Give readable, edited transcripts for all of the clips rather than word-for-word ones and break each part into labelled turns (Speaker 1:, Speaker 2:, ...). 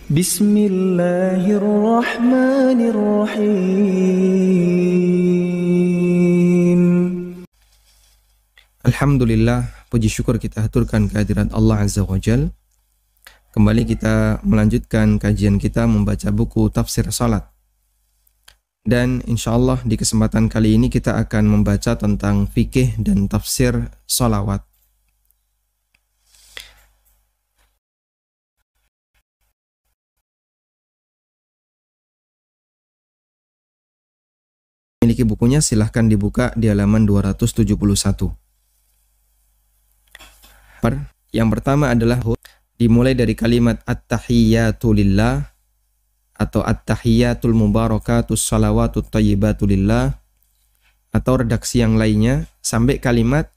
Speaker 1: Bismillahirrahmanirrahim.
Speaker 2: Alhamdulillah, puji syukur kita haturkan kehadirat Allah Azza wa Jal. Kembali kita melanjutkan kajian kita membaca buku tafsir salat. Dan insyaallah di kesempatan kali ini kita akan membaca tentang fikih dan tafsir salawat. Memiliki bukunya, silahkan dibuka di halaman 271. Yang pertama adalah dimulai dari kalimat at-tahiyyatu lillah atau at-tahiyyatul mubarakatus salawatut thayyibatu lillah, atau redaksi yang lainnya sampai kalimat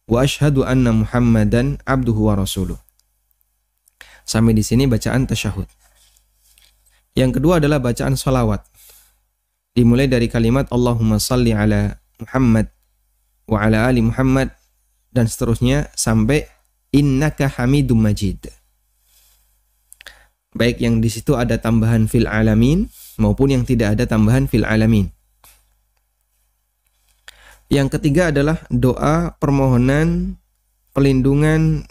Speaker 2: wa asyhadu anna Muhammadan abduhu wa rasuluh. Sampai di sini bacaan tasyahud. Yang kedua adalah bacaan salawat. Dimulai dari kalimat Allahumma salli ala Muhammad wa ala ali Muhammad dan seterusnya sampai innaka hamidum majid. Baik yang di situ ada tambahan fil alamin maupun yang tidak ada tambahan fil alamin. Yang ketiga adalah doa permohonan perlindungan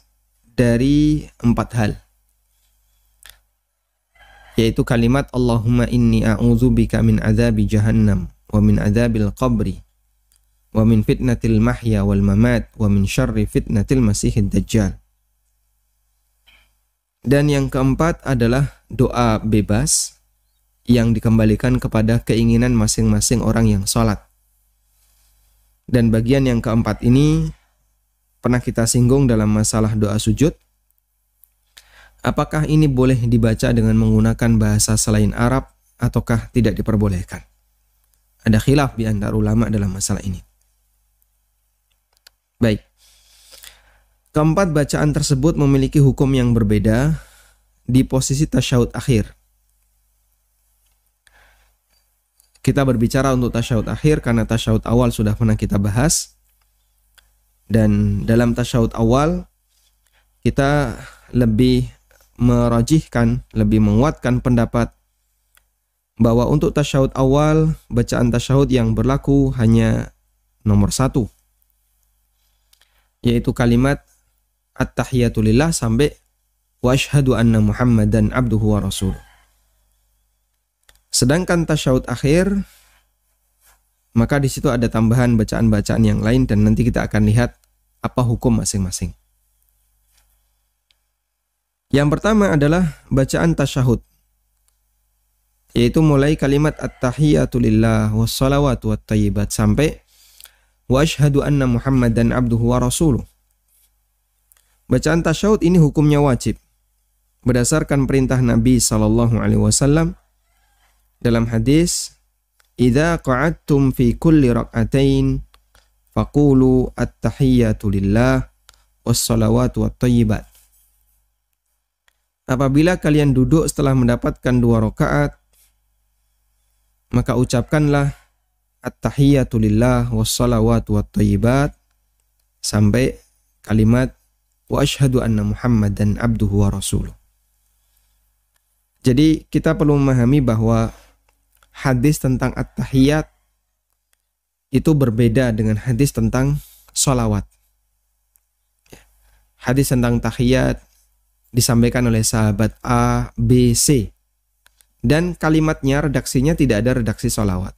Speaker 2: dari 4 hal. Yaitu kalimat Allahumma inni a'udzubika min adzabi jahannam wa min adzabil qabri wa min fitnatil mahya wal mamat wa min syarri fitnatil masihid dajjal. Dan yang keempat adalah doa bebas yang dikembalikan kepada keinginan masing-masing orang yang sholat. Dan bagian yang keempat ini pernah kita singgung dalam masalah doa sujud. Apakah ini boleh dibaca dengan menggunakan bahasa selain Arab ataukah tidak diperbolehkan? Ada khilaf di antara ulama dalam masalah ini. Baik. Keempat bacaan tersebut memiliki hukum yang berbeda di posisi tasyahud akhir. Kita berbicara untuk tasyahud akhir karena tasyahud awal sudah pernah kita bahas. Dan dalam tasyahud awal kita lebih merajihkan, lebih menguatkan pendapat bahwa untuk tasyahud awal, bacaan tasyahud yang berlaku hanya nomor 1, yaitu kalimat at-tahiyyatu lillah sampai wa asyhadu anna Muhammadan abduhu wa rasuluh. Sedangkan tasyahud akhir, maka di situ ada tambahan bacaan-bacaan yang lain dan nanti kita akan lihat apa hukum masing-masing. Yang pertama adalah bacaan tasyahud, yaitu mulai kalimat at-tahiyyatu lillah wassalawatu wattayyibat sampai wa asyhadu anna Muhammadan abduhu wa rasuluh. Bacaan tasyahud ini hukumnya wajib berdasarkan perintah Nabi SAW dalam hadis idza qa'adtum fi kulli rak'atain faqulu at-tahiyyatu lillah wassalawatu wattayyibat. Apabila kalian duduk setelah mendapatkan 2 rakaat, maka ucapkanlah at-tahiyyatu lillah wassalawatu wattayyibat sampai kalimat wa asyhadu anna Muhammadan abduhu wa rasuluh. Jadi kita perlu memahami bahwa hadis tentang at-tahiyyat itu berbeda dengan hadis tentang sholawat. Hadis tentang tahiyyat disampaikan oleh sahabat A, B, C. Dan kalimatnya, redaksinya tidak ada redaksi sholawat.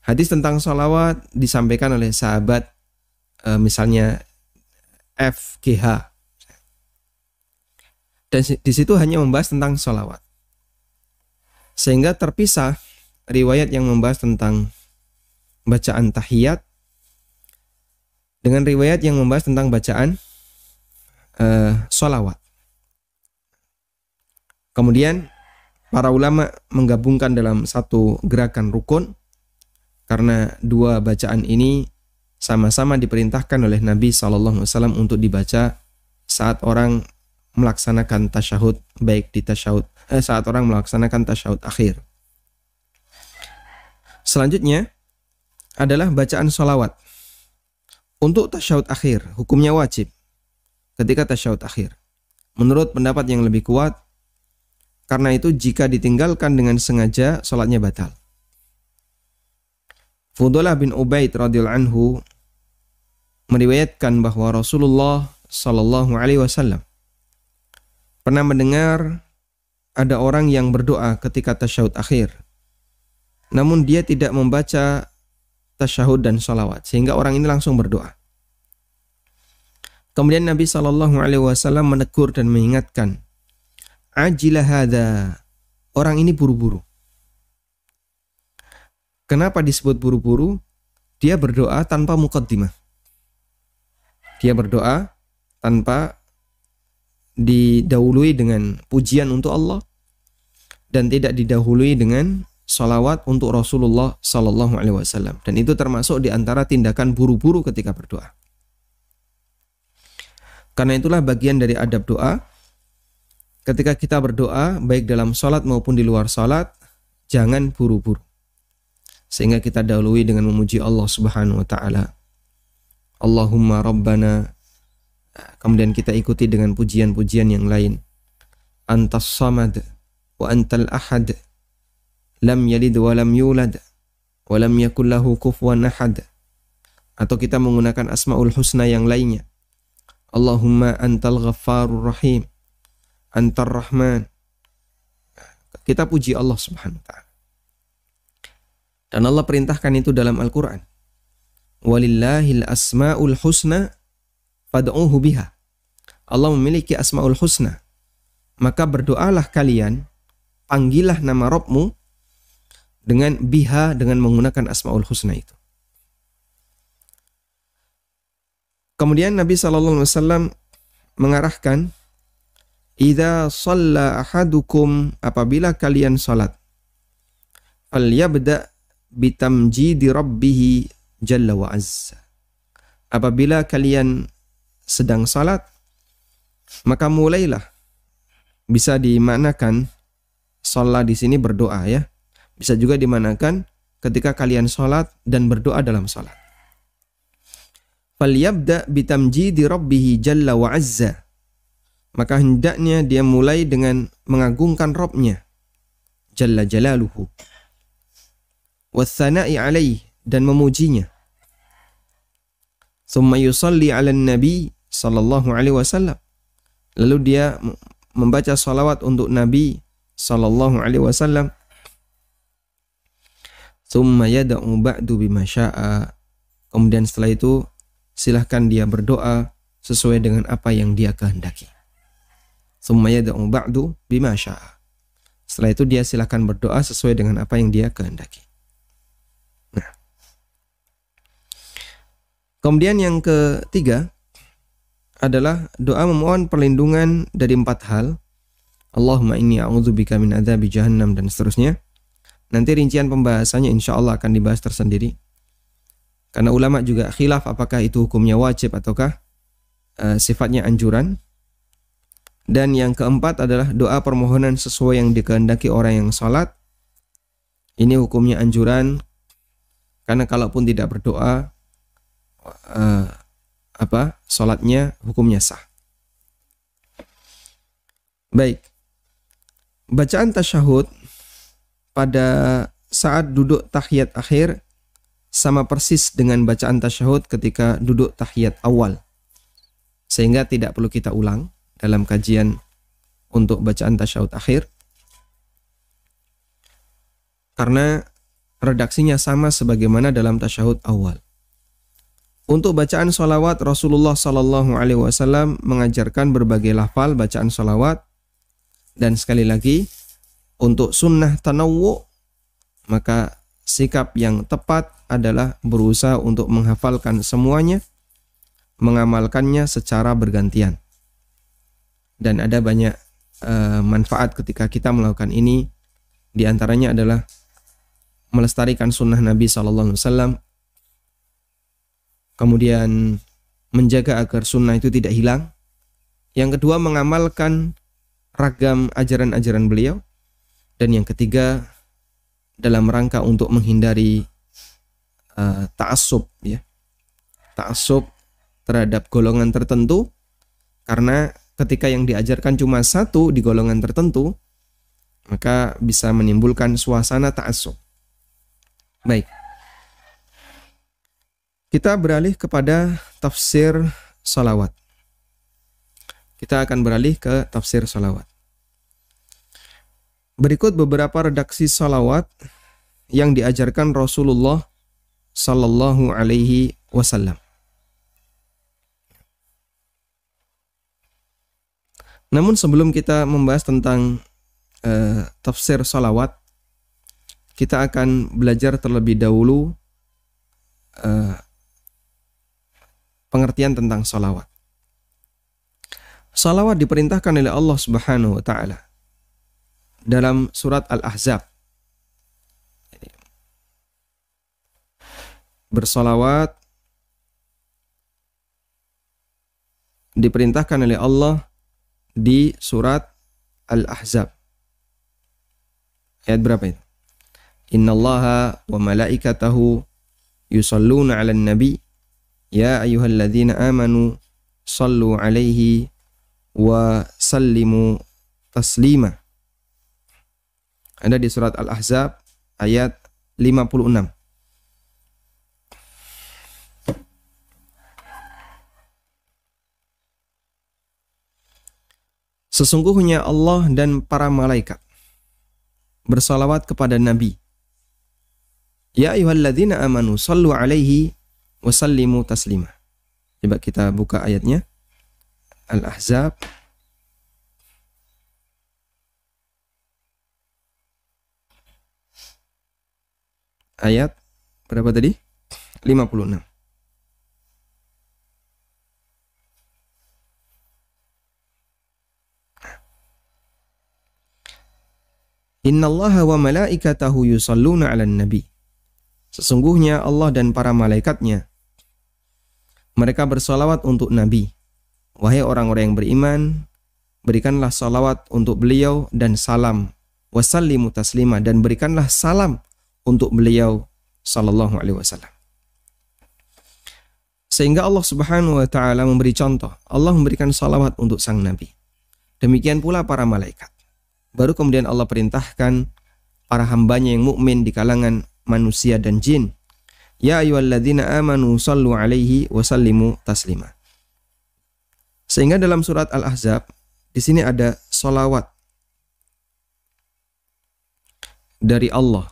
Speaker 2: Hadis tentang sholawat disampaikan oleh sahabat misalnya F, G, H. Dan di situ hanya membahas tentang sholawat. Sehingga terpisah riwayat yang membahas tentang bacaan tahiyat dengan riwayat yang membahas tentang bacaan sholawat. Kemudian para ulama menggabungkan dalam satu gerakan rukun karena 2 bacaan ini sama-sama diperintahkan oleh Nabi SAW untuk dibaca saat orang melaksanakan tasyahud, baik di saat orang melaksanakan tasyahud akhir. Selanjutnya adalah bacaan sholawat. Untuk tasyahud akhir, hukumnya wajib ketika tasyahud akhir. Menurut pendapat yang lebih kuat, Karena itu jika ditinggalkan dengan sengaja, salatnya batal. Fudalah bin Ubaid radhiyallahu anhu meriwayatkan bahwa Rasulullah sallallahu alaihi wasallam pernah mendengar ada orang yang berdoa ketika tasyahud akhir. Namun dia tidak membaca tasyahud dan salawat, sehingga orang ini langsung berdoa. Kemudian Nabi sallallahu alaihi wasallam menegur dan mengingatkan, "Ajila hadza." Orang ini buru-buru. Kenapa disebut buru-buru? Dia berdoa tanpa muqaddimah. Dia berdoa tanpa didahului dengan pujian untuk Allah dan tidak didahului dengan salawat untuk Rasulullah sallallahu alaihi wasallam. Dan itu termasuk di antara tindakan buru-buru ketika berdoa. Karena itulah bagian dari adab doa. Ketika kita berdoa, baik dalam salat maupun di luar salat, jangan buru-buru. Sehingga kita dahului dengan memuji Allah Subhanahu wa taala. Allahumma Rabbana. Kemudian kita ikuti dengan pujian-pujian yang lain. Antas samad wa antal ahad. Lam yalid wa lam yulad wa lam yakul lahu kufuwan ahad. Atau kita menggunakan asmaul husna yang lainnya. Allahumma antal ghaffarur rahim. Antar rahman. Kita puji Allah Subhanahu wa taala. Dan Allah perintahkan itu dalam Al-Quran. Walillahil asma'ul husna fad'uhu biha. Allah memiliki asma'ul husna. Maka berdoalah kalian, panggillah nama Rabbmu dengan biha, dengan menggunakan asma'ul husna itu. Kemudian Nabi SAW mengarahkan, idza shalla ahadukum, apabila kalian salat, falyabda bitamjidi rabbih jalla wa azza. Apabila kalian sedang salat, maka mulailah. Bisa dimanakan salat di sini berdoa ya. Bisa juga dimanakan ketika kalian salat dan berdoa dalam salat. Falyabda bitamjidi rabbih jalla wa azza. Maka hendaknya dia mulai dengan mengagungkan Rabb-nya jalla jalaluhu. Wassana'i alaih, dan memujinya. Summa yusalli ala nabi sallallahu alaihi wasallam. Lalu dia membaca salawat untuk Nabi sallallahu alaihi wasallam. Summa yad'u ba'du bima syaa. Kemudian setelah itu silahkan dia berdoa sesuai dengan apa yang dia kehendaki. Summa yad'u ba'du bima syaa. Setelah itu dia silahkan berdoa sesuai dengan apa yang dia kehendaki. Kemudian yang ketiga adalah doa memohon perlindungan dari 4 hal. Allahumma inni a'udzubika min adzabi jahannam, dan seterusnya. Nanti rincian pembahasannya insya Allah akan dibahas tersendiri. Karena ulama juga khilaf apakah itu hukumnya wajib ataukah sifatnya anjuran. Dan yang keempat adalah doa permohonan sesuai yang dikehendaki orang yang salat. Ini hukumnya anjuran, karena kalaupun tidak berdoa, salatnya hukumnya sah. Baik. Bacaan tasyahud pada saat duduk tahiyat akhir sama persis dengan bacaan tasyahud ketika duduk tahiyat awal. Sehingga tidak perlu kita ulang dalam kajian untuk bacaan tasyahud akhir. Karena redaksinya sama sebagaimana dalam tasyahud awal. Untuk bacaan salawat, Rasulullah Sallallahu Alaihi Wasallam mengajarkan berbagai lafal bacaan salawat. Dan sekali lagi, untuk sunnah tanawwu, maka sikap yang tepat adalah berusaha untuk menghafalkan semuanya, mengamalkannya secara bergantian. Dan ada banyak manfaat ketika kita melakukan ini. Di antaranya adalah melestarikan sunnah Nabi Sallallahu Alaihi Wasallam. Kemudian menjaga agar sunnah itu tidak hilang. Yang kedua, mengamalkan ragam ajaran-ajaran beliau. Dan yang ketiga, dalam rangka untuk menghindari ta'assub, ya. Ta'assub terhadap golongan tertentu. Karena ketika yang diajarkan cuma satu di golongan tertentu, maka bisa menimbulkan suasana ta'assub. Baik. Kita beralih kepada tafsir salawat. Kita akan beralih ke tafsir salawat. Berikut beberapa redaksi salawat yang diajarkan Rasulullah sallallahu alaihi wasallam. Namun sebelum kita membahas tentang tafsir salawat, kita akan belajar terlebih dahulu pengertian tentang salawat. Salawat diperintahkan oleh Allah Subhanahu wa taala dalam surat Al-Ahzab. Bersalawat diperintahkan oleh Allah di surat Al-Ahzab. Ayat berapa itu? Innallaha wa malaikatahu yusalluna 'alan nabi ya ayyuhalladzina amanu sallu 'alaihi wa sallimu taslima. Ada di surat Al-Ahzab ayat 56. Sesungguhnya Allah dan para malaikat bersalawat kepada Nabi. Ya ayyuhalladzina amanu sallu 'alaihi wa sallimu taslima. Coba kita buka ayatnya. Al-Ahzab ayat berapa tadi? 56. Innallaha wa malaikatahu yusalluna 'alan nabi. Sesungguhnya Allah dan para malaikatnya mereka bersalawat untuk Nabi. Wahai orang-orang yang beriman, berikanlah salawat untuk beliau dan salam. Wasallimu taslima, dan berikanlah salam untuk beliau sallallahu alaihi wasallam. Sehingga Allah Subhanahu wa taala memberi contoh. Allah memberikan salawat untuk sang Nabi. Demikian pula para malaikat. Baru kemudian Allah perintahkan para hambanya yang mukmin di kalangan manusia dan jin. Ya ayyuhalladzina amanu sallu 'alaihi wa sallimu taslima. Sehingga dalam surat Al-Ahzab di sini ada salawat dari Allah.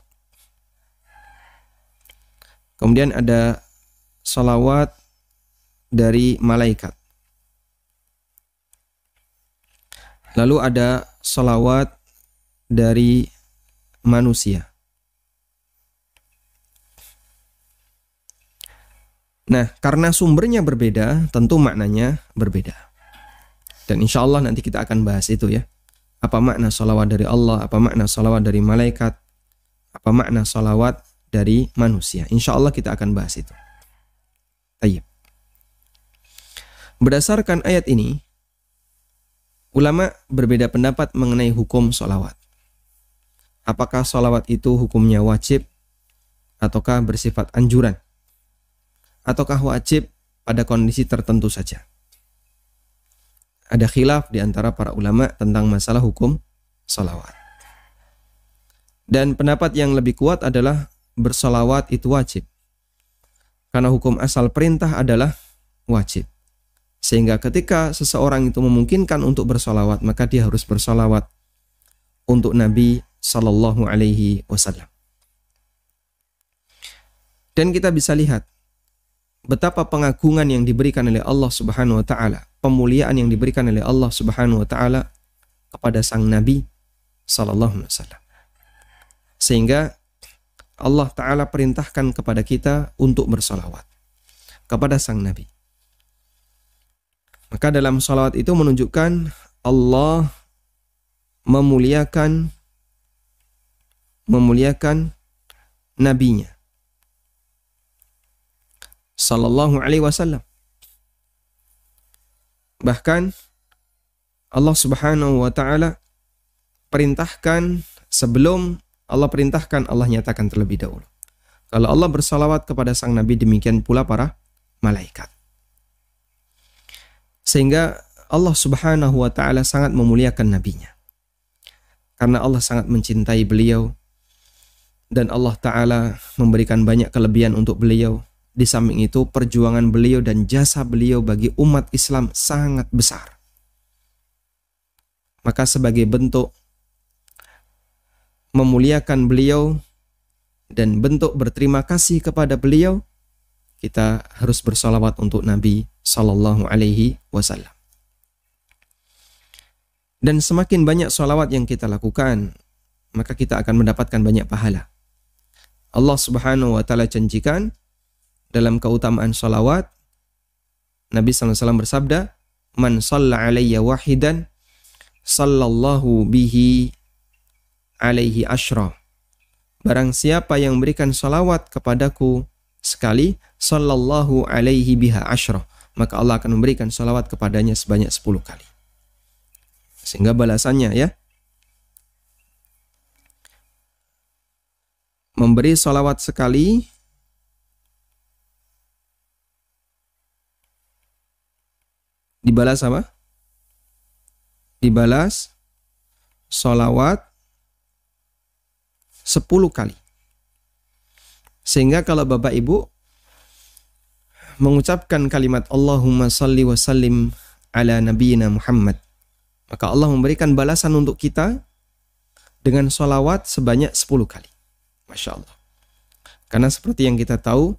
Speaker 2: Kemudian ada salawat dari malaikat. Lalu ada salawat dari manusia. Nah, karena sumbernya berbeda, tentu maknanya berbeda. Dan insya Allah nanti kita akan bahas itu ya. Apa makna salawat dari Allah, apa makna salawat dari malaikat, apa makna salawat dari manusia. Insya Allah kita akan bahas itu. Baik. Berdasarkan ayat ini, ulama berbeda pendapat mengenai hukum salawat. Apakah salawat itu hukumnya wajib ataukah bersifat anjuran? Ataukah wajib pada kondisi tertentu saja? Ada khilaf di antara para ulama tentang masalah hukum salawat. Dan pendapat yang lebih kuat adalah bersalawat itu wajib. Karena hukum asal perintah adalah wajib. Sehingga ketika seseorang itu memungkinkan untuk bersalawat, maka dia harus bersalawat untuk Nabi Sallallahu Alaihi Wasallam. Dan kita bisa lihat betapa pengagungan yang diberikan oleh Allah Subhanahu wa taala, pemuliaan yang diberikan oleh Allah Subhanahu wa taala kepada sang Nabi sallallahu alaihi wasallam. Sehingga Allah taala perintahkan kepada kita untuk bersalawat kepada sang Nabi. Maka dalam salawat itu menunjukkan Allah memuliakan nabinya sallallahu alaihi wasallam. Bahkan Allah Subhanahu wa taala perintahkan, sebelum Allah perintahkan, Allah nyatakan terlebih dahulu. Kalau Allah bersalawat kepada sang Nabi, demikian pula para malaikat. Sehingga Allah Subhanahu wa taala sangat memuliakan nabinya. karena Allah sangat mencintai beliau dan Allah Ta'ala memberikan banyak kelebihan untuk beliau. Di samping itu perjuangan beliau dan jasa beliau bagi umat Islam sangat besar. Maka sebagai bentuk memuliakan beliau dan bentuk berterima kasih kepada beliau, kita harus bersolawat untuk Nabi Sallallahu Alaihi Wasallam. Dan semakin banyak solawat yang kita lakukan, maka kita akan mendapatkan banyak pahala. Allah Subhanahu Wa Taala janjikan dalam keutamaan solawat, Nabi SAW bersabda, "Man shalla alayya wahidan, sallallahu bihi alaihi asyra." Barang siapa yang memberikan solawat kepadaku sekali, sallallahu alaihi biha asyra, maka Allah akan memberikan solawat kepadanya sebanyak 10 kali. Sehingga balasannya ya, memberi solawat sekali dibalas apa? Dibalas solawat 10 kali. Sehingga kalau Bapak Ibu mengucapkan kalimat Allahumma salli wa sallim ala nabiyyina Muhammad, maka Allah memberikan balasan untuk kita dengan solawat sebanyak 10 kali. Masya Allah. Karena seperti yang kita tahu,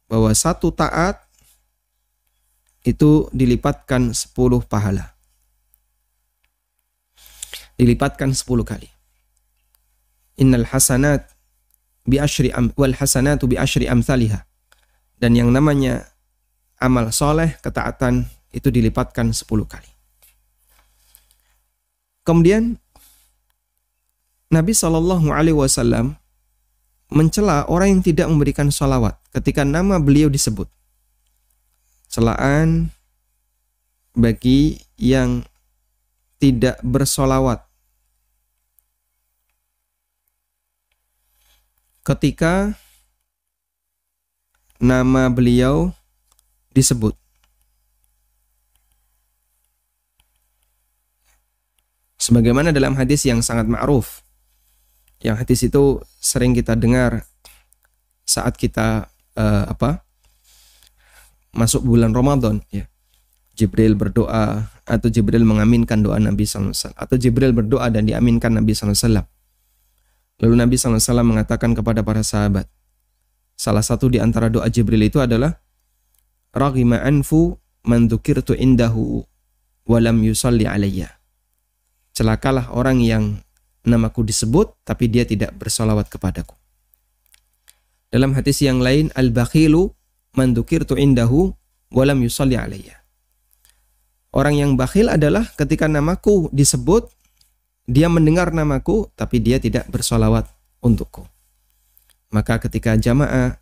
Speaker 2: bahwa satu taat itu dilipatkan 10 pahala. Dilipatkan 10 kali. Innal hasanat bi asyri wal hasanatu bi asyri amsalihha. Dan yang namanya amal soleh, ketaatan, itu dilipatkan 10 kali. Kemudian Nabi SAW mencela orang yang tidak memberikan sholawat ketika nama beliau disebut. Celaan bagi yang tidak bersolawat ketika nama beliau disebut. Sebagaimana dalam hadis yang sangat ma'ruf, yang hadis itu sering kita dengar saat kita masuk bulan Ramadan, ya. Jibril berdoa atau Jibril mengaminkan doa Nabi SAW, atau Jibril berdoa dan diaminkan Nabi SAW. Lalu Nabi SAW mengatakan kepada para sahabat, salah satu di antara doa Jibril itu adalah raghima anfu man dzukirtu indahu wa lam yusalli alayya. Celakalah orang yang namaku disebut tapi dia tidak bersolawat kepadaku. Dalam hadis yang lain, al-bakhilu man dzukirtu indahu wa lam yusalli alayya. Orang yang bakhil adalah ketika namaku disebut, dia mendengar namaku tapi dia tidak bersolawat untukku. Maka ketika jamaah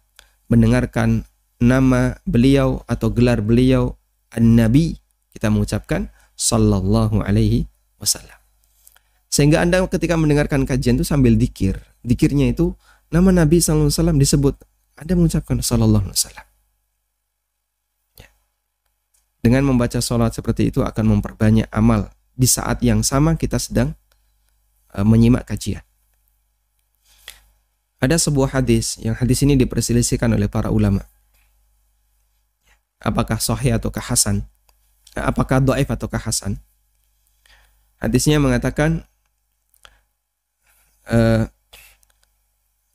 Speaker 2: mendengarkan nama beliau atau gelar beliau An-Nabi, kita mengucapkan sallallahu alaihi wasallam. Sehingga Anda ketika mendengarkan kajian itu sambil dikir. Dikirnya itu nama Nabi sallallahu alaihi wasallam disebut, Anda mengucapkan sallallahu alaihi wasallam. Dengan membaca sholat seperti itu akan memperbanyak amal di saat yang sama kita sedang menyimak kajian. Ada sebuah hadis, yang hadis ini diperselisihkan oleh para ulama. Apakah sahih ataukah hasan? Apakah dhaif ataukah hasan? Hadisnya mengatakan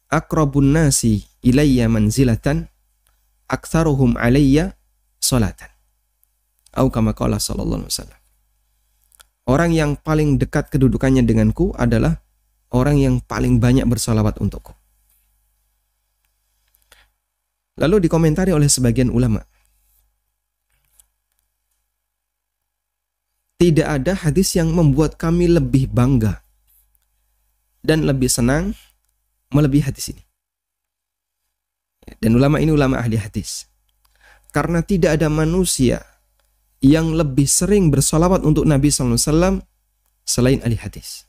Speaker 2: aqrabun nasi ilayya manzilatan aktsaruhum alayya salatan. Au kama qala sallallahu alaihi wasallam. Orang yang paling dekat kedudukannya denganku adalah orang yang paling banyak bersalawat untukku. Lalu dikomentari oleh sebagian ulama, tidak ada hadis yang membuat kami lebih bangga dan lebih senang melebihi hadis ini. Dan ulama ini ulama ahli hadis. Karena tidak ada manusia yang lebih sering bersolawat untuk Nabi SAW selain ahli hadis.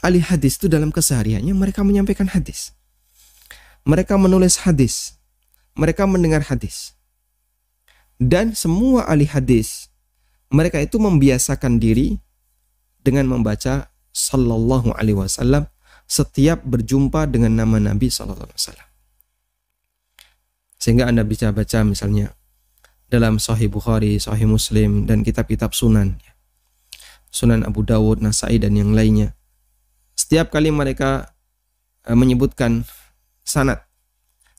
Speaker 2: Ahli hadis itu dalam kesehariannya mereka menyampaikan hadis. Mereka menulis hadis. Mereka mendengar hadis. Dan semua ahli hadis, mereka itu membiasakan diri dengan membaca Sallallahu Alaihi Wasallam setiap berjumpa dengan nama Nabi Sallallahu Alaihi Wasallam. Sehingga Anda bisa baca misalnya dalam Sahih Bukhari, Sahih Muslim, dan kitab-kitab Sunan, Sunan Abu Dawud, Nasai, dan yang lainnya. Setiap kali mereka menyebutkan sanad,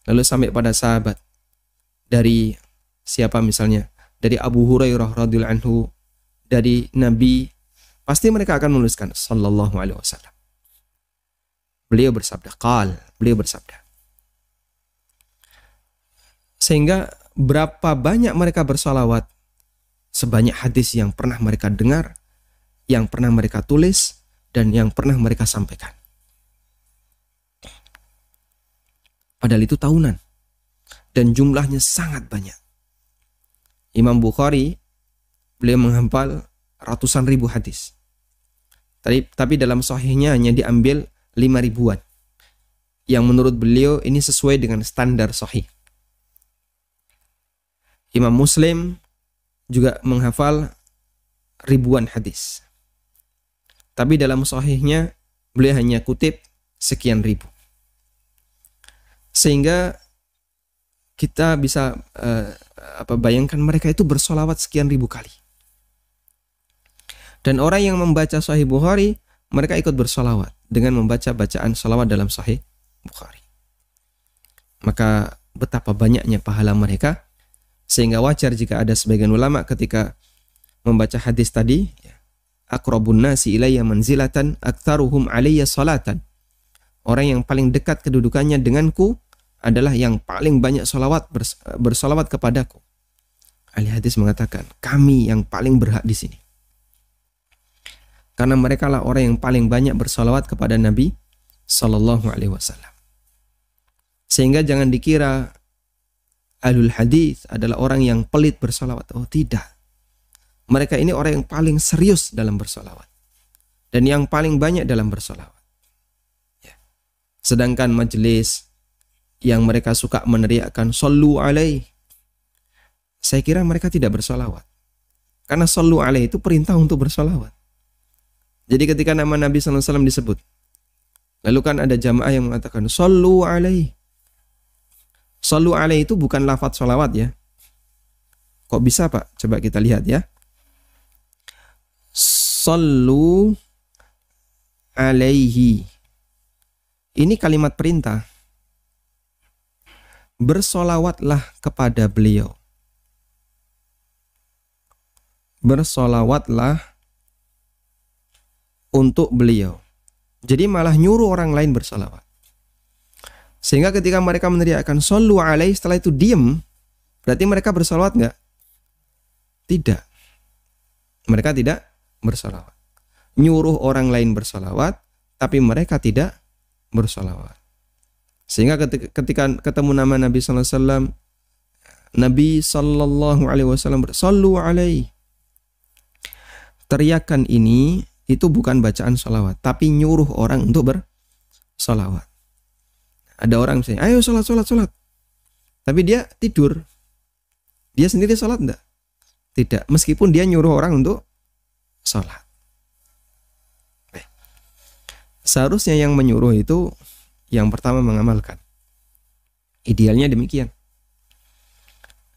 Speaker 2: lalu sampai pada sahabat, dari siapa misalnya, dari Abu Hurairah radhiyallahu anhu, dari Nabi, pasti mereka akan menuliskan Sallallahu Alaihi Wasallam. Beliau bersabda, beliau bersabda. Sehingga berapa banyak mereka bersalawat, sebanyak hadis yang pernah mereka dengar, yang pernah mereka tulis, dan yang pernah mereka sampaikan. Padahal itu tahunan, dan jumlahnya sangat banyak. Imam Bukhari, beliau menghafal ratusan ribu hadis. Tapi dalam sahihnya hanya diambil 5 ribuan. Yang menurut beliau ini sesuai dengan standar sahih. Imam Muslim juga menghafal ribuan hadis. Tapi dalam sahihnya beliau hanya kutip sekian ribu. Sehingga kita bisa bayangkan mereka itu bersolawat sekian ribu kali. Dan orang yang membaca Sahih Bukhari, mereka ikut bersolawat dengan membaca bacaan solawat dalam Sahih Bukhari. Maka betapa banyaknya pahala mereka, sehingga wajar jika ada sebagian ulama ketika membaca hadis tadi, aqrabun nasi ilayya manzilatan aktsaruhum alayya salatan. Orang yang paling dekat kedudukannya denganku adalah yang paling banyak bersolawat kepadaku. Ahli hadis mengatakan, kami yang paling berhak di sini. Karena mereka lah orang yang paling banyak bersolawat kepada Nabi Sallallahu Alaihi Wasallam. Sehingga jangan dikira ahlul hadis adalah orang yang pelit bersolawat. Oh tidak. Mereka ini orang yang paling serius dalam bersolawat. Dan yang paling banyak dalam bersolawat. Ya. Sedangkan majelis yang mereka suka meneriakkan sallu alaih, saya kira mereka tidak bersolawat. Karena sallu alaih itu perintah untuk bersolawat. Jadi ketika nama Nabi SAW disebut, lalu kan ada jamaah yang mengatakan sallu alaih. Sallu alaih itu bukan lafaz sholawat ya. Kok bisa Pak? Coba kita lihat ya. Sallu alaihi. Ini kalimat perintah. Bersolawatlah kepada beliau. Bersolawatlah untuk beliau. Jadi malah nyuruh orang lain bersolawat. Sehingga ketika mereka meneriakkan sallu alaihi, setelah itu diem, berarti mereka bersolawat enggak? Tidak. Mereka tidak bersolawat. Nyuruh orang lain bersolawat, tapi mereka tidak bersolawat. Sehingga ketika ketemu nama Nabi sallallahu alaihi wasallam, Nabi sallallahu alaihi wasallam sallu alaihi. Teriakan ini itu bukan bacaan sholawat, tapi nyuruh orang untuk bersolawat. Ada orang misalnya, ayo sholat. Tapi dia tidur. Dia sendiri sholat enggak? Tidak, meskipun dia nyuruh orang untuk sholat. Seharusnya yang menyuruh itu yang pertama mengamalkan. Idealnya demikian.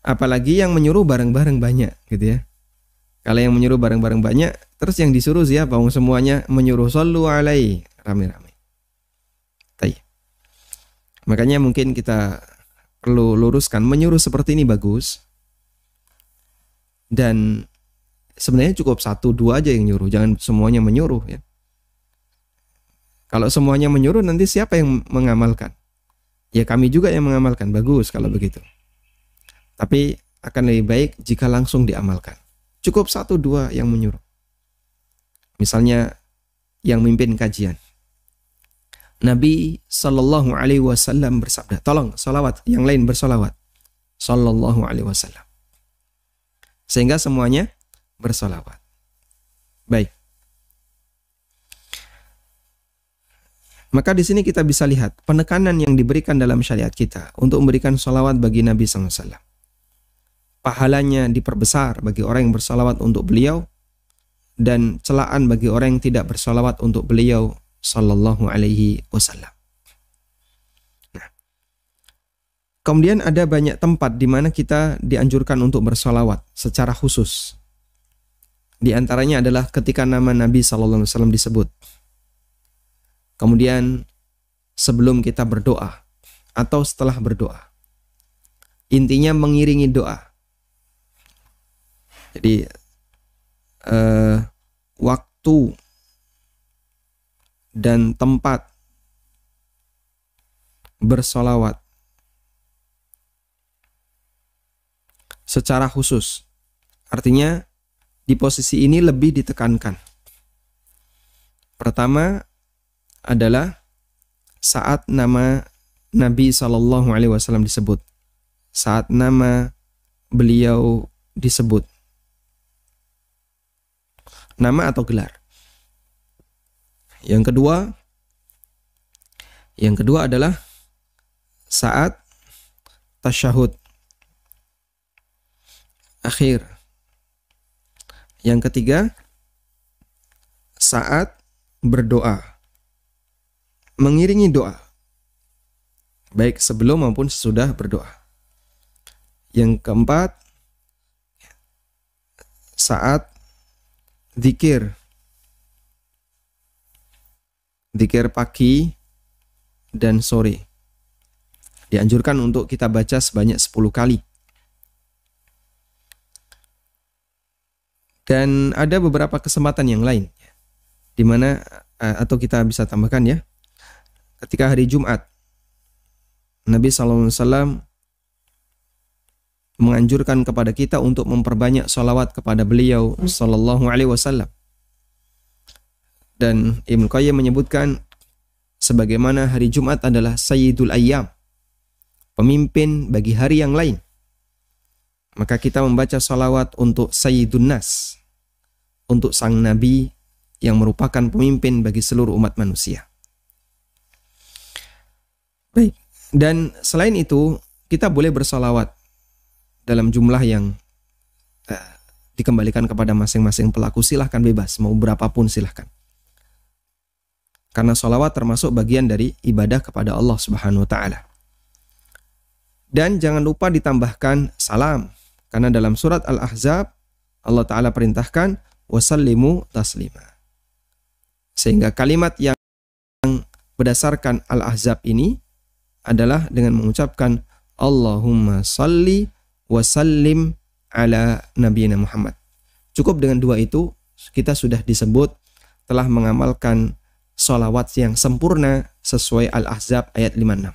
Speaker 2: Apalagi yang menyuruh bareng-bareng banyak gitu ya. Kalau yang menyuruh bareng-bareng banyak, terus yang disuruh siapa? Semuanya menyuruh sallu alaihi, rame-rame. Makanya mungkin kita perlu luruskan, menyuruh seperti ini bagus. Dan sebenarnya cukup 1-2 aja yang nyuruh, jangan semuanya menyuruh ya. Kalau semuanya menyuruh, nanti siapa yang mengamalkan? Ya kami juga yang mengamalkan, bagus kalau begitu. Tapi akan lebih baik jika langsung diamalkan. Cukup 1-2 yang menyuruh. Misalnya yang mimpin kajian. Nabi Sallallahu Alaihi Wasallam bersabda, tolong salawat, yang lain bersalawat. Sallallahu Alaihi Wasallam. Sehingga semuanya bersalawat. Baik. Maka di sini kita bisa lihat penekanan yang diberikan dalam syariat kita untuk memberikan salawat bagi Nabi Sallallahu Alaihi Wasallam. Pahalanya diperbesar bagi orang yang bersalawat untuk beliau dan celaan bagi orang yang tidak bersalawat untuk beliau sallallahu alaihi wasallam. Nah, kemudian ada banyak tempat di mana kita dianjurkan untuk bersalawat secara khusus. Di antaranya adalah ketika nama Nabi sallallahu alaihi wasallam disebut. Kemudian sebelum kita berdoa atau setelah berdoa. Intinya mengiringi doa. Jadi waktu dan tempat bersolawat secara khusus. Artinya di posisi ini lebih ditekankan. Pertama adalah saat nama Nabi SAW disebut. Saat nama beliau disebut. Nama atau gelar. Yang kedua adalah saat tasyahud akhir. Yang ketiga, saat berdoa. Mengiringi doa. Baik sebelum maupun sesudah berdoa. Yang keempat, saat zikir. Zikir pagi dan sore. Dianjurkan untuk kita baca sebanyak 10 kali. Dan ada beberapa kesempatan yang lain di mana atau kita bisa tambahkan ya. Ketika hari Jumat, Nabi SAW menganjurkan kepada kita untuk memperbanyak salawat kepada beliau sallallahu alaihi wasallam. Dan Ibnu Qayyim menyebutkan sebagaimana hari Jumat adalah Sayyidul Ayyam, pemimpin bagi hari yang lain. Maka kita membaca salawat untuk Sayyidun Nas, untuk sang Nabi yang merupakan pemimpin bagi seluruh umat manusia. Baik, dan selain itu kita boleh bersalawat dalam jumlah yang dikembalikan kepada masing-masing pelaku. Silahkan bebas, mau berapapun silahkan. Karena sholawat termasuk bagian dari ibadah kepada Allah Subhanahu wa ta'ala. Dan jangan lupa ditambahkan salam. Karena dalam surat Al-Ahzab Allah Ta'ala perintahkan wasallimu taslima. Sehingga kalimat yang berdasarkan Al-Ahzab ini adalah dengan mengucapkan Allahumma salli wasallim ala nabiyina Muhammad. Cukup dengan dua itu kita sudah disebut telah mengamalkan sholawat yang sempurna sesuai Al-Ahzab ayat 56.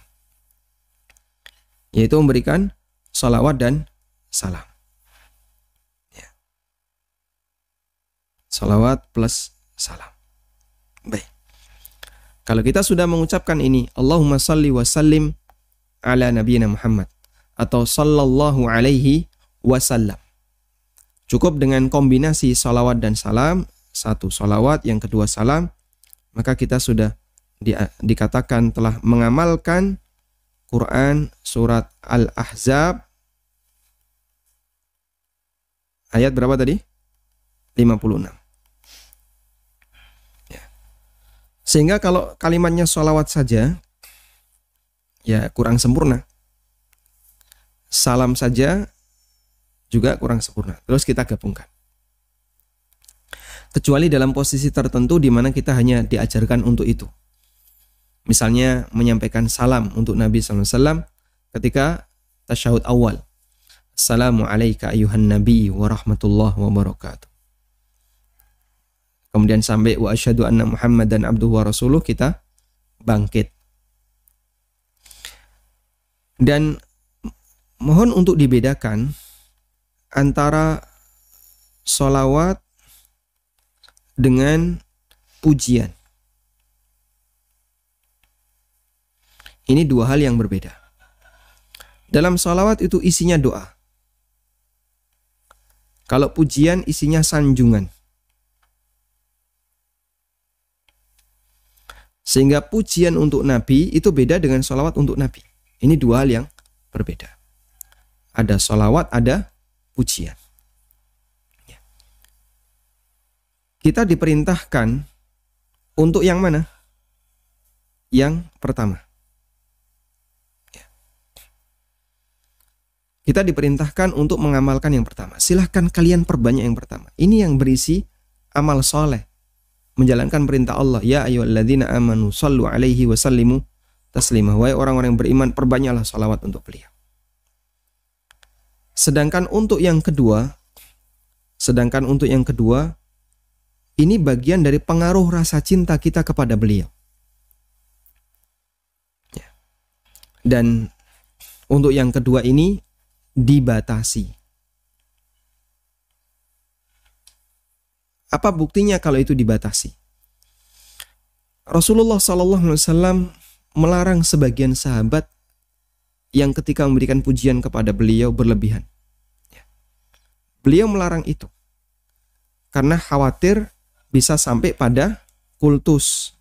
Speaker 2: Yaitu memberikan sholawat dan salam. Ya. Sholawat plus salam. Baik. Kalau kita sudah mengucapkan ini, Allahumma salli wa sallim ala nabiyina Muhammad atau sallallahu alaihi wasallam. Cukup dengan kombinasi salawat dan salam, satu salawat, yang kedua salam, maka kita sudah dikatakan telah mengamalkan Quran surat Al-Ahzab ayat berapa tadi? 56. Ya. Sehingga kalau kalimatnya salawat saja, ya kurang sempurna. Salam saja juga kurang sempurna. Terus kita gabungkan. Kecuali dalam posisi tertentu di mana kita hanya diajarkan untuk itu. Misalnya menyampaikan salam untuk Nabi SAW ketika tasyahud awal. Assalamu alayka ayuhan nabi wa rahmatullahi wa barakatuh. Kemudian sampai wa asyhadu anna Muhammadan abduhu wa rasuluh, kita bangkit. Dan mohon untuk dibedakan antara sholawat dengan pujian. Ini dua hal yang berbeda. Dalam sholawat itu isinya doa. Kalau pujian isinya sanjungan. Sehingga pujian untuk Nabi itu beda dengan sholawat untuk Nabi. Ini dua hal yang berbeda. Ada sholawat, ada pujian. Ya. Kita diperintahkan untuk yang mana? Yang pertama. Kita diperintahkan untuk mengamalkan yang pertama. Silahkan kalian perbanyak yang pertama. Ini yang berisi amal soleh. Menjalankan perintah Allah. Ya ayyuhalladzina amanu sallu alaihi wa sallimu taslimah. Wahai orang-orang yang beriman, perbanyaklah salawat untuk beliau. Sedangkan untuk yang kedua, ini bagian dari pengaruh rasa cinta kita kepada beliau. Dan untuk yang kedua ini dibatasi. Apa buktinya kalau itu dibatasi? Rasulullah SAW melarang sebagian sahabat yang ketika memberikan pujian kepada beliau berlebihan. Beliau melarang itu karena khawatir bisa sampai pada kultus.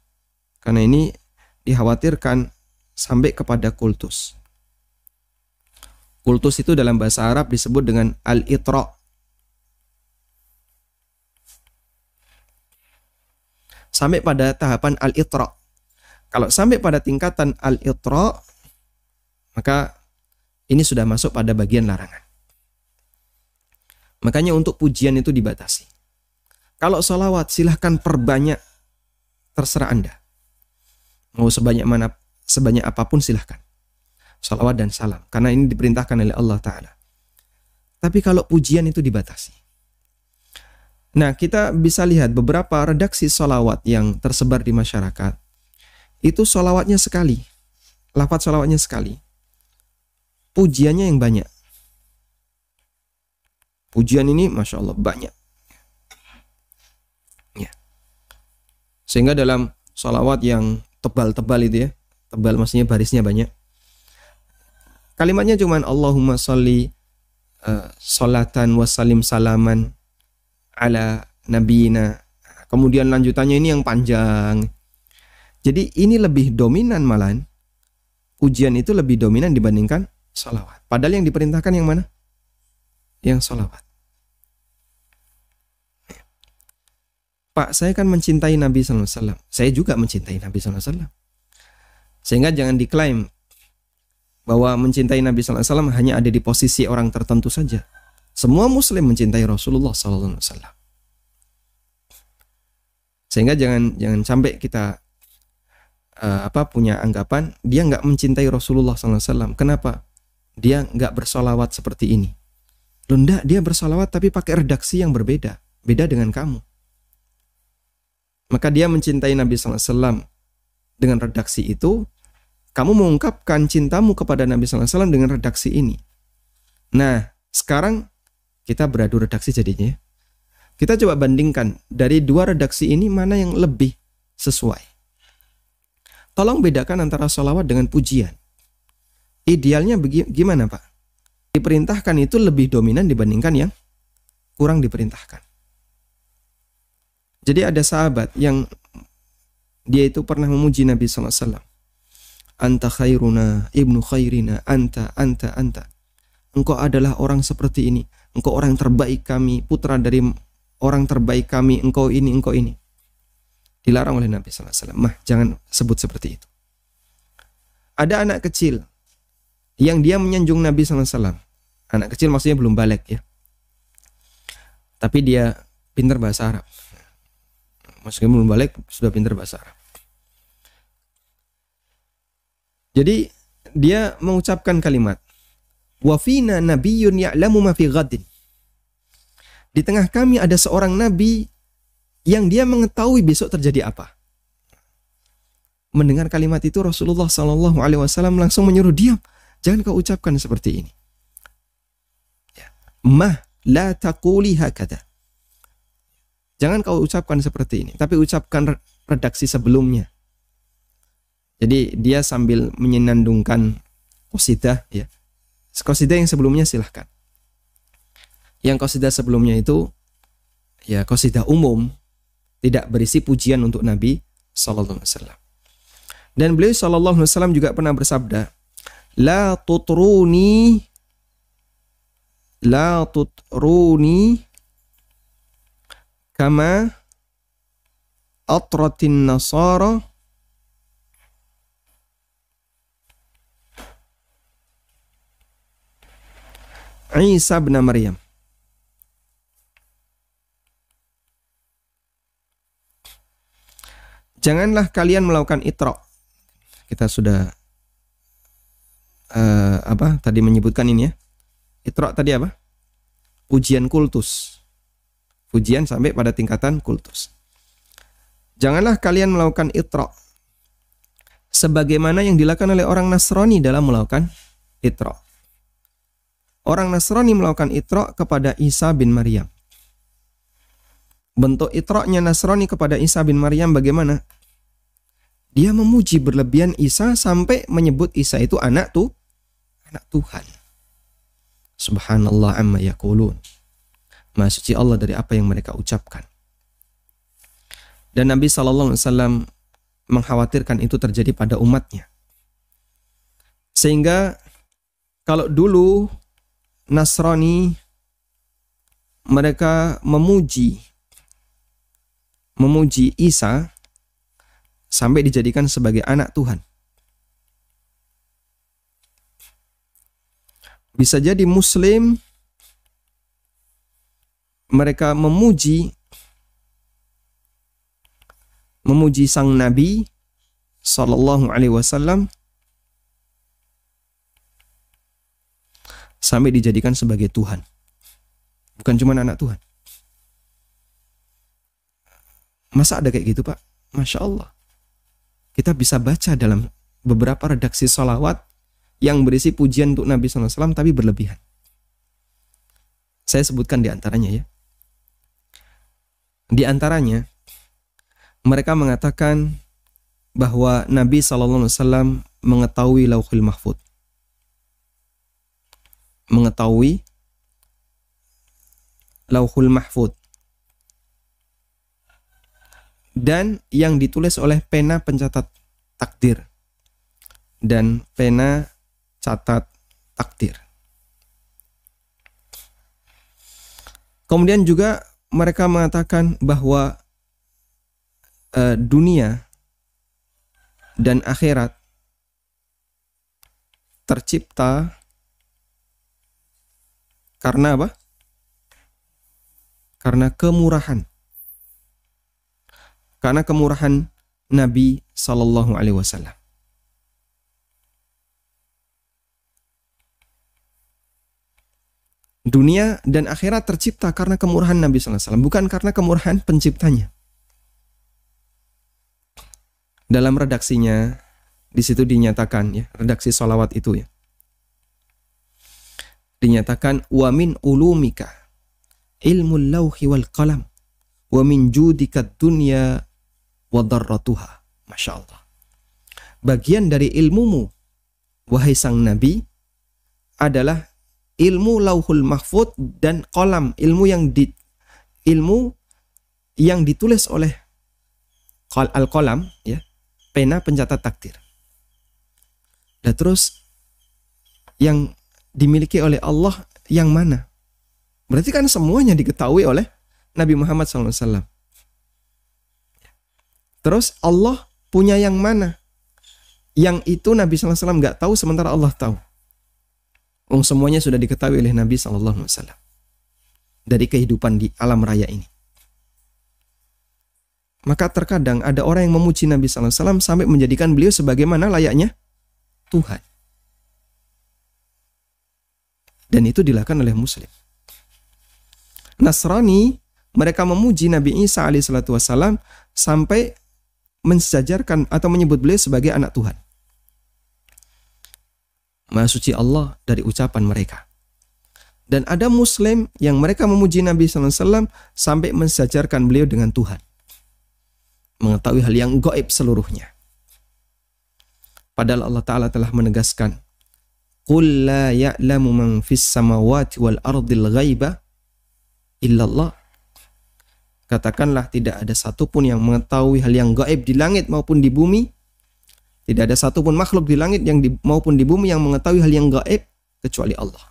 Speaker 2: Karena ini dikhawatirkan sampai kepada kultus. Kultus itu dalam bahasa Arab disebut dengan al-itra. Sampai pada tahapan al-itra. Kalau sampai pada tingkatan al-itra, maka ini sudah masuk pada bagian larangan. Makanya untuk pujian itu dibatasi. Kalau sholawat silahkan perbanyak, terserah Anda. Mau sebanyak apapun silahkan. Sholawat dan salam. Karena ini diperintahkan oleh Allah Ta'ala. Tapi kalau pujian itu dibatasi. Nah, kita bisa lihat beberapa redaksi sholawat yang tersebar di masyarakat. Itu sholawatnya sekali. Lafaz sholawatnya sekali. Pujiannya yang banyak. Pujian ini Masya Allah banyak. Ya. Sehingga dalam sholawat yang tebal-tebal itu ya. Tebal maksudnya barisnya banyak. Kalimatnya cuman Allahumma sholli sholatan wassalim salaman ala nabiyina. Kemudian lanjutannya ini yang panjang. Jadi ini lebih dominan malahan. Pujian itu lebih dominan dibandingkan sholawat. Padahal yang diperintahkan yang mana? Yang sholawat. Pak, saya kan mencintai Nabi SAW. Saya juga mencintai Nabi SAW. Sehingga jangan diklaim bahwa mencintai Nabi SAW hanya ada di posisi orang tertentu saja. Semua muslim mencintai Rasulullah SAW. Sehingga jangan sampai kita punya anggapan dia nggak mencintai Rasulullah SAW. Kenapa? Dia nggak bersolawat seperti ini. Loh, enggak, dia bersolawat tapi pakai redaksi yang berbeda. Beda dengan kamu. Maka dia mencintai Nabi SAW dengan redaksi itu. Kamu mengungkapkan cintamu kepada Nabi SAW dengan redaksi ini. Nah, sekarang kita beradu redaksi jadinya. Kita coba bandingkan dari dua redaksi ini mana yang lebih sesuai. Tolong bedakan antara sholawat dengan pujian. Idealnya gimana Pak? Diperintahkan itu lebih dominan dibandingkan yang kurang diperintahkan. Jadi ada sahabat yang dia itu pernah memuji Nabi SAW. Anta khairuna, ibnu khairina, anta. Engkau adalah orang seperti ini. Engkau orang terbaik kami, putra dari orang terbaik kami, engkau ini. Dilarang oleh Nabi SAW. Mah, jangan sebut seperti itu. Ada anak kecil yang dia menyanjung Nabi SAW. Anak kecil maksudnya belum balik ya. Tapi dia pintar bahasa Arab. Maksudnya belum balik, sudah pintar bahasa Arab. Jadi dia mengucapkan kalimat wa fina nabiyyun ya'lamu ma fi ghadin. Di tengah kami ada seorang nabi yang dia mengetahui besok terjadi apa. Mendengar kalimat itu Rasulullah SAW langsung menyuruh diam. Jangan kau ucapkan seperti ini. Mah la taquli hakada. Jangan kau ucapkan seperti ini, tapi ucapkan redaksi sebelumnya. Jadi dia sambil menyenandungkan qasidah ya. Qasidah yang sebelumnya silahkan. Yang qasidah sebelumnya itu ya qasidah umum, tidak berisi pujian untuk Nabi sallallahu alaihi wasallam. Dan beliau sallallahu alaihi wasallam juga pernah bersabda, la tutruni kama atratin nasara Isa bin Maryam. Janganlah kalian melakukan itra. Kita sudah tadi menyebutkan ini ya. Itra tadi apa? Pujian kultus. Pujian sampai pada tingkatan kultus. Janganlah kalian melakukan itra sebagaimana yang dilakukan oleh orang Nasrani dalam melakukan itra. Orang Nasrani melakukan itra kepada Isa bin Maryam. Bentuk itra'nya Nasrani kepada Isa bin Maryam bagaimana? Dia memuji berlebihan Isa sampai menyebut Isa itu anak Tuhan. Subhanallah amma yaqulun. Maha suci Allah dari apa yang mereka ucapkan. Dan Nabi SAW mengkhawatirkan itu terjadi pada umatnya. Sehingga kalau dulu Nasrani mereka memuji Isa sampai dijadikan sebagai anak Tuhan. Bisa jadi Muslim mereka memuji sang Nabi Sallallahu Alaihi Wasallam sampai dijadikan sebagai Tuhan. Bukan cuma anak Tuhan. Masa ada kayak gitu Pak? Masya Allah. Kita bisa baca dalam beberapa redaksi salawat yang berisi pujian untuk Nabi SAW tapi berlebihan. Saya sebutkan di antaranya ya. Di antaranya mereka mengatakan bahwa Nabi SAW mengetahui Lauhul Mahfuz. Mengetahui Lauhul Mahfuz. Dan yang ditulis oleh pena pencatat takdir dan pena catat takdir. Kemudian juga mereka mengatakan bahwa dunia dan akhirat tercipta karena apa? Karena kemurahan. Karena kemurahan Nabi Sallallahu Alaihi Wasallam. Dunia dan akhirat tercipta karena kemurahan Nabi Sallallahu Alaihi Wasallam, bukan karena kemurahan penciptanya. Dalam redaksinya, di situ dinyatakan ya, redaksi sholawat itu ya, dinyatakan wa min ulumika ilmul lauhi wal qalam wa min judika dunya wa darratuha. Masya Allah. Bagian dari ilmumu, wahai sang Nabi, adalah ilmu lauhul mahfud dan qalam, ilmu yang ditulis oleh al-qalam, ya, pena pencatat takdir. Dan terus yang dimiliki oleh Allah yang mana? Berarti kan semuanya diketahui oleh Nabi Muhammad SAW. Terus Allah punya yang mana? Yang itu Nabi SAW nggak tahu, sementara Allah tahu. Semuanya sudah diketahui oleh Nabi SAW dari kehidupan di alam raya ini. Maka terkadang ada orang yang memuji Nabi SAW sampai menjadikan beliau sebagaimana layaknya Tuhan. Dan itu dilakukan oleh Muslim. Nasrani, mereka memuji Nabi Isa alaihissalam sampai mensejajarkan atau menyebut beliau sebagai anak Tuhan. Maha suci Allah dari ucapan mereka. Dan ada Muslim yang mereka memuji Nabi SAW sampai mensejajarkan beliau dengan Tuhan. Mengetahui hal yang gaib seluruhnya. Padahal Allah Ta'ala telah menegaskan, Qul la ya'lamu man fis samawati wal ardil ghaiba illallah. Katakanlah tidak ada satupun yang mengetahui hal yang gaib di langit maupun di bumi. Tidak ada satupun makhluk di langit maupun di bumi yang mengetahui hal yang gaib kecuali Allah.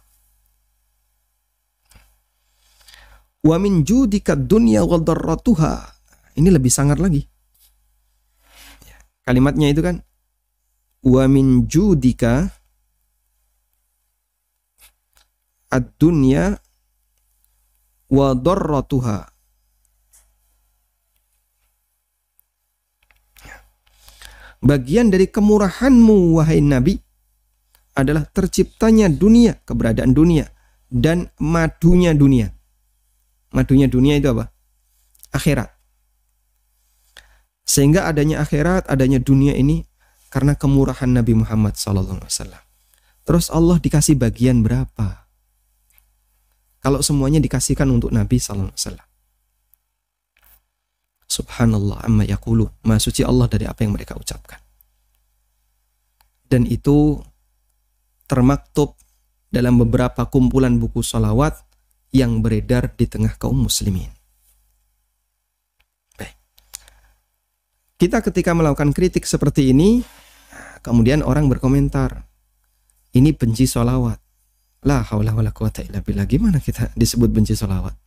Speaker 2: Wa min judika dunya wa darratuha. Ini lebih sangar lagi. Kalimatnya itu kan wa min judika ad-dunya wa darratuha. Bagian dari kemurahanmu wahai Nabi adalah terciptanya dunia, keberadaan dunia, dan madunya dunia. Madunya dunia itu apa? Akhirat. Sehingga adanya akhirat, adanya dunia ini karena kemurahan Nabi Muhammad SAW. Terus Allah dikasih bagian berapa? Kalau semuanya dikasihkan untuk Nabi SAW. Subhanallah amma yaqulu. Maha suci Allah dari apa yang mereka ucapkan. Dan itu termaktub dalam beberapa kumpulan buku sholawat yang beredar di tengah kaum muslimin. Baik. Kita ketika melakukan kritik seperti ini, kemudian orang berkomentar, ini benci sholawat. La haula wala quwata illa billah. Gimana kita disebut benci sholawat?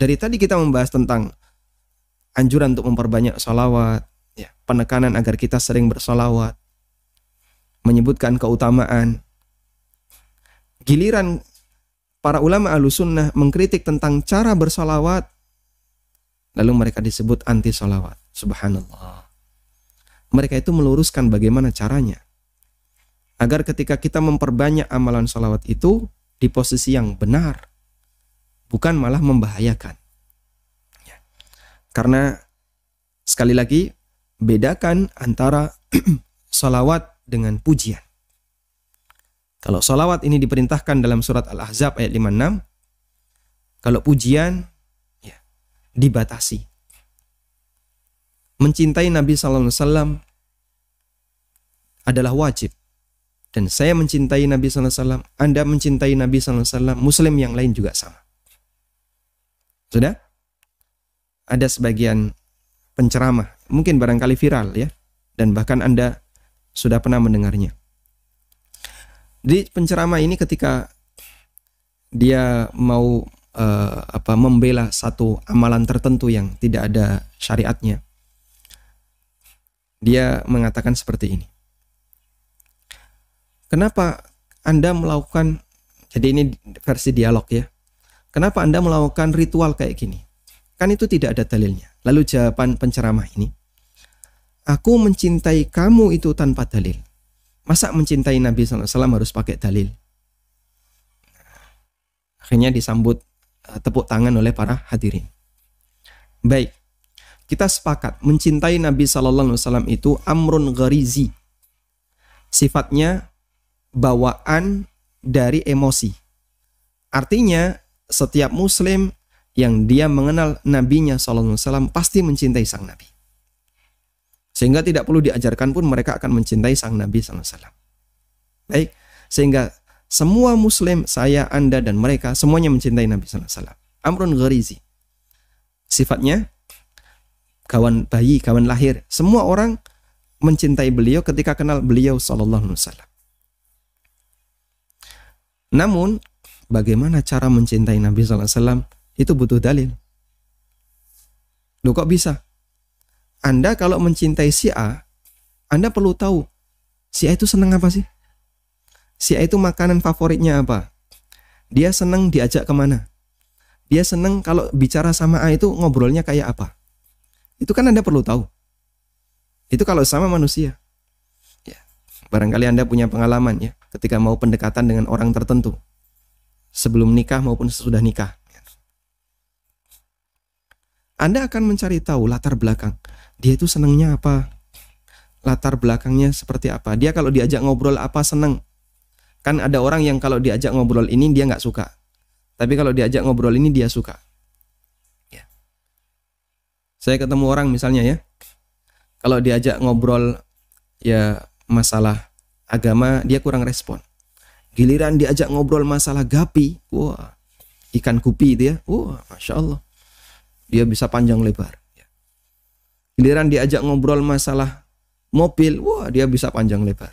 Speaker 2: Dari tadi kita membahas tentang anjuran untuk memperbanyak sholawat, ya, penekanan agar kita sering bersholawat, menyebutkan keutamaan. Giliran para ulama Ahlussunnah mengkritik tentang cara bersholawat, lalu mereka disebut anti sholawat. Subhanallah. Mereka itu meluruskan bagaimana caranya, agar ketika kita memperbanyak amalan sholawat itu di posisi yang benar, bukan malah membahayakan. Karena sekali lagi bedakan antara sholawat dengan pujian. Kalau sholawat ini diperintahkan dalam surat Al-Ahzab ayat 56, kalau pujian ya, dibatasi. Mencintai Nabi SAW adalah wajib. Dan saya mencintai Nabi SAW, Anda mencintai Nabi SAW, Muslim yang lain juga sama. Sudah? Ada sebagian penceramah, mungkin barangkali viral ya, dan bahkan Anda sudah pernah mendengarnya. Di penceramah ini ketika dia mau membela satu amalan tertentu yang tidak ada syariatnya, dia mengatakan seperti ini. Kenapa Anda melakukan, jadi ini versi dialog ya, kenapa Anda melakukan ritual kayak gini? Kan itu tidak ada dalilnya. Lalu jawaban penceramah ini, aku mencintai kamu itu tanpa dalil. Masa mencintai Nabi SAW harus pakai dalil? Akhirnya disambut tepuk tangan oleh para hadirin. Baik, kita sepakat mencintai Nabi SAW itu amrun gharizi. Sifatnya bawaan dari emosi. Artinya setiap muslim yang dia mengenal nabinya SAW pasti mencintai sang nabi. Sehingga tidak perlu diajarkan pun mereka akan mencintai sang nabi SAW. Baik, sehingga semua muslim, saya, Anda, dan mereka semuanya mencintai Nabi SAW. Amrun gharizi. Sifatnya kawan bayi, kawan lahir. Semua orang mencintai beliau ketika kenal beliau SAW. Namun, bagaimana cara mencintai Nabi SAW? Itu butuh dalil. Loh kok bisa? Anda kalau mencintai si A, Anda perlu tahu si A itu senang apa sih? Si A itu makanan favoritnya apa? Dia senang diajak kemana? Dia senang kalau bicara sama A itu ngobrolnya kayak apa? Itu kan Anda perlu tahu. Itu kalau sama manusia. Ya, barangkali Anda punya pengalaman ya, ketika mau pendekatan dengan orang tertentu, sebelum nikah maupun sesudah nikah. Anda akan mencari tahu latar belakang. Dia itu senangnya apa? Latar belakangnya seperti apa? Dia kalau diajak ngobrol apa senang? Kan ada orang yang kalau diajak ngobrol ini dia nggak suka. Tapi kalau diajak ngobrol ini dia suka. Ya. Saya ketemu orang misalnya ya. Kalau diajak ngobrol ya masalah agama dia kurang respon. Giliran diajak ngobrol masalah gapi. Wah, ikan gupi itu ya. Wah, Masya Allah. Dia bisa panjang lebar. Giliran diajak ngobrol masalah mobil, wah dia bisa panjang lebar.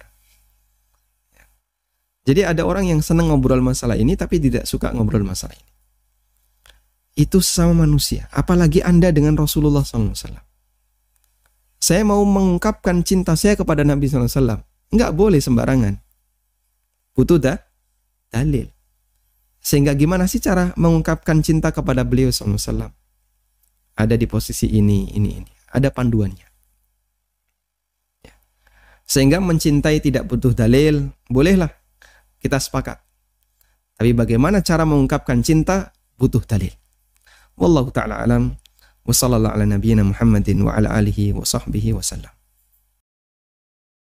Speaker 2: Jadi ada orang yang senang ngobrol masalah ini tapi tidak suka ngobrol masalah ini. Itu sesama manusia. Apalagi Anda dengan Rasulullah SAW. Saya mau mengungkapkan cinta saya kepada Nabi SAW. Nggak boleh sembarangan. Butuh dalil. Sehingga gimana sih cara mengungkapkan cinta kepada beliau SAW? Ada di posisi ini. Ada panduannya. Sehingga mencintai tidak butuh dalil, bolehlah kita sepakat. Tapi bagaimana cara mengungkapkan cinta butuh dalil. Wallahu ta'ala alam. Wa sallallahu ala nabiyyina Muhammadin wa ala alihi wa sahbihi wa sallam.